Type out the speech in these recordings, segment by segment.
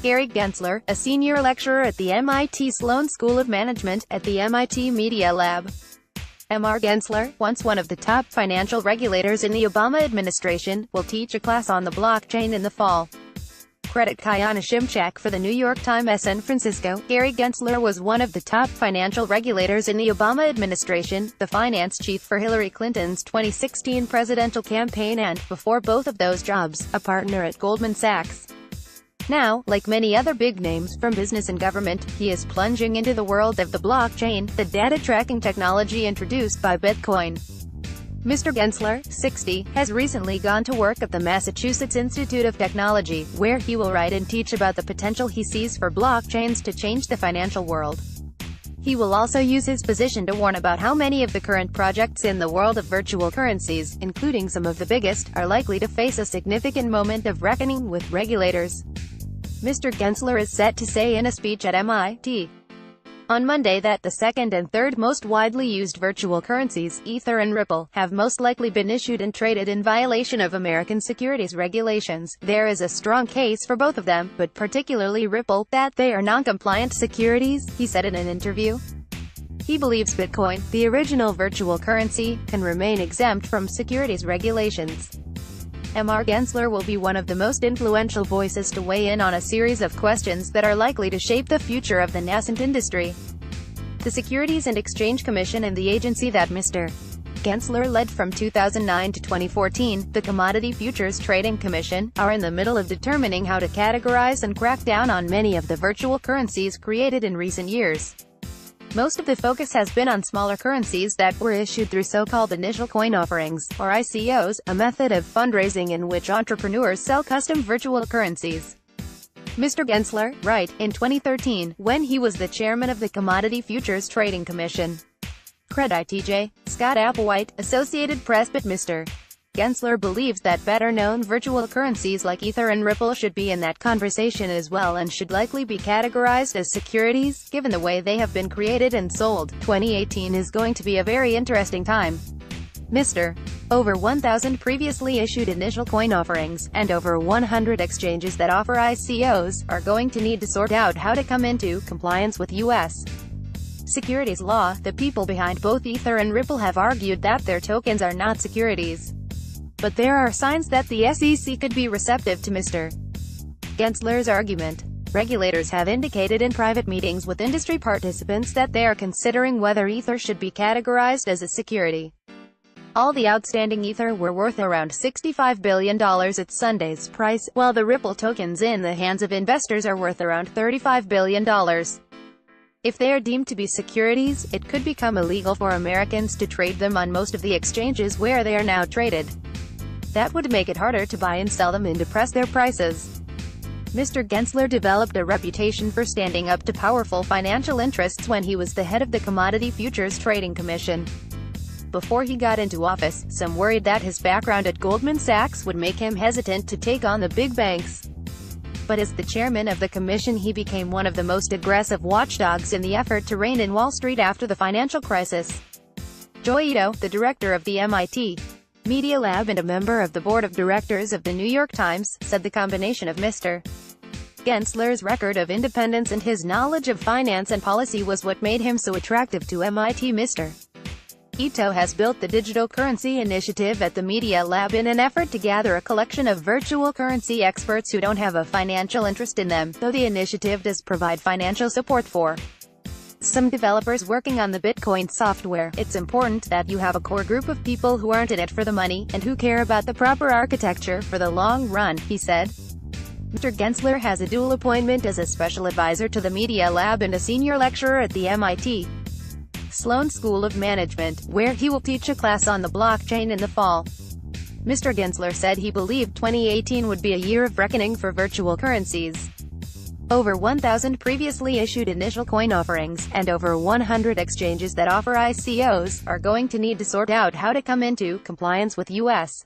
Gary Gensler, a senior lecturer at the MIT Sloan School of Management, at the MIT Media Lab. Mr. Gensler, once one of the top financial regulators in the Obama administration, will teach a class on the blockchain in the fall. CreditKayana Szymczak for the New York Times San Francisco. Gary Gensler was one of the top financial regulators in the Obama administration, the finance chief for Hillary Clinton's 2016 presidential campaign and, before both of those jobs, a partner at Goldman Sachs. Now, like many other big names from business and government, he is plunging into the world of the blockchain, the data tracking technology introduced by Bitcoin. Mr. Gensler, 60, has recently gone to work at the Massachusetts Institute of Technology, where he will write and teach about the potential he sees for blockchains to change the financial world. He will also use his position to warn about how many of the current projects in the world of virtual currencies, including some of the biggest, are likely to face a significant moment of reckoning with regulators. Mr. Gensler is set to say in a speech at M.I.T. on Monday that the second and third most widely used virtual currencies, Ether and Ripple, have most likely been issued and traded in violation of American securities regulations. There is a strong case for both of them, but particularly Ripple, that they are non-compliant securities, he said in an interview. He believes Bitcoin, the original virtual currency, can remain exempt from securities regulations. Mr. Gensler will be one of the most influential voices to weigh in on a series of questions that are likely to shape the future of the nascent industry. The Securities and Exchange Commission and the agency that Mr. Gensler led from 2009 to 2014, the Commodity Futures Trading Commission, are in the middle of determining how to categorize and crack down on many of the virtual currencies created in recent years. Most of the focus has been on smaller currencies that were issued through so-called initial coin offerings, or ICOs, a method of fundraising in which entrepreneurs sell custom virtual currencies. Mr. Gensler, right, in 2013, when he was the chairman of the Commodity Futures Trading Commission. CreditKayana Scott Applewhite, Associated Press. But Mr. Gensler believes that better-known virtual currencies like Ether and Ripple should be in that conversation as well and should likely be categorized as securities, given the way they have been created and sold. 2018 is going to be a very interesting time. Mr. Over 1,000 previously issued initial coin offerings, and over 100 exchanges that offer ICOs, are going to need to sort out how to come into compliance with U.S. securities law. The people behind both Ether and Ripple have argued that their tokens are not securities. But there are signs that the SEC could be receptive to Mr. Gensler's argument. Regulators have indicated in private meetings with industry participants that they are considering whether Ether should be categorized as a security. All the outstanding Ether were worth around $65 billion at Sunday's price, while the Ripple tokens in the hands of investors are worth around $35 billion. If they are deemed to be securities, it could become illegal for Americans to trade them on most of the exchanges where they are now traded. That would make it harder to buy and sell them and depress their prices. Mr. Gensler developed a reputation for standing up to powerful financial interests when he was the head of the Commodity Futures Trading Commission. Before he got into office, some worried that his background at Goldman Sachs would make him hesitant to take on the big banks. But as the chairman of the commission, he became one of the most aggressive watchdogs in the effort to rein in Wall Street after the financial crisis. Joy Ito, the director of the MIT Media Lab and a member of the board of directors of the New York Times, said the combination of Mr. Gensler's record of independence and his knowledge of finance and policy was what made him so attractive to MIT. Mr. Ito has built the Digital Currency Initiative at the Media Lab in an effort to gather a collection of virtual currency experts who don't have a financial interest in them, though the initiative does provide financial support for some developers working on the Bitcoin software. It's important that you have a core group of people who aren't in it for the money, and who care about the proper architecture for the long run, he said. Mr. Gensler has a dual appointment as a special advisor to the Media Lab and a senior lecturer at the MIT Sloan School of Management, where he will teach a class on the blockchain in the fall. Mr. Gensler said he believed 2018 would be a year of reckoning for virtual currencies. Over 1,000 previously issued initial coin offerings, and over 100 exchanges that offer ICOs, are going to need to sort out how to come into compliance with U.S.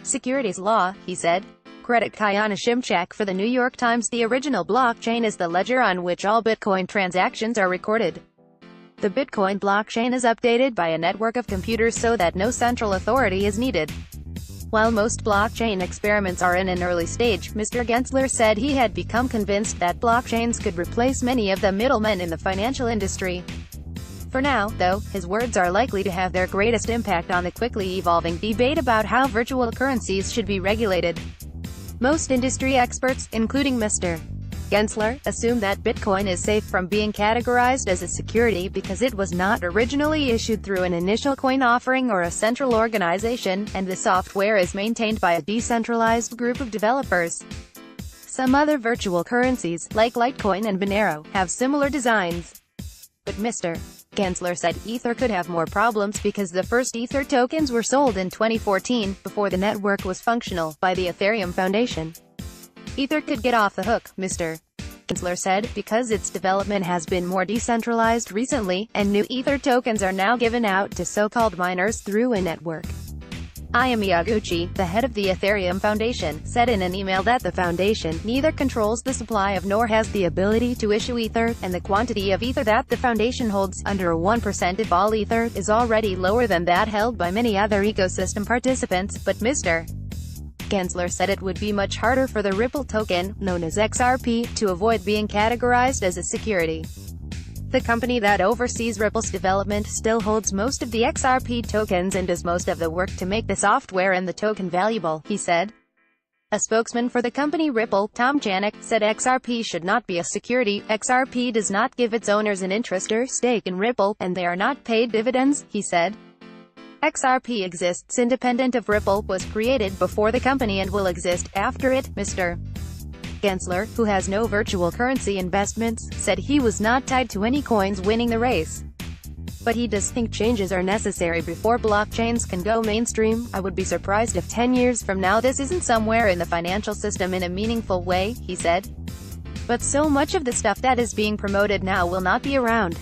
securities law, he said. CreditKayana Szymczak for the New York Times. The original blockchain is the ledger on which all Bitcoin transactions are recorded. The Bitcoin blockchain is updated by a network of computers so that no central authority is needed. While most blockchain experiments are in an early stage, Mr. Gensler said he had become convinced that blockchains could replace many of the middlemen in the financial industry. For now, though, his words are likely to have their greatest impact on the quickly evolving debate about how virtual currencies should be regulated. Most industry experts, including Mr. Gensler, assume that Bitcoin is safe from being categorized as a security because it was not originally issued through an initial coin offering or a central organization, and the software is maintained by a decentralized group of developers. Some other virtual currencies, like Litecoin and Monero, have similar designs. But Mr. Gensler said Ether could have more problems because the first Ether tokens were sold in 2014, before the network was functional, by the Ethereum Foundation. Ether could get off the hook, Mr. Gensler said, because its development has been more decentralized recently, and new Ether tokens are now given out to so-called miners through a network. Ayumi Yaguchi, the head of the Ethereum Foundation, said in an email that the foundation neither controls the supply of nor has the ability to issue Ether, and the quantity of Ether that the foundation holds, under 1% of all Ether, is already lower than that held by many other ecosystem participants. But Mr. Gensler said it would be much harder for the Ripple token, known as XRP, to avoid being categorized as a security. The company that oversees Ripple's development still holds most of the XRP tokens and does most of the work to make the software and the token valuable, he said. A spokesman for the company Ripple, Tom Janik, said XRP should not be a security. XRP does not give its owners an interest or stake in Ripple, and they are not paid dividends, he said. XRP exists independent of Ripple, was created before the company and will exist after it. Mr. Gensler, who has no virtual currency investments, said he was not tied to any coins winning the race. But he does think changes are necessary before blockchains can go mainstream. I would be surprised if 10 years from now this isn't somewhere in the financial system in a meaningful way, he said. But so much of the stuff that is being promoted now will not be around.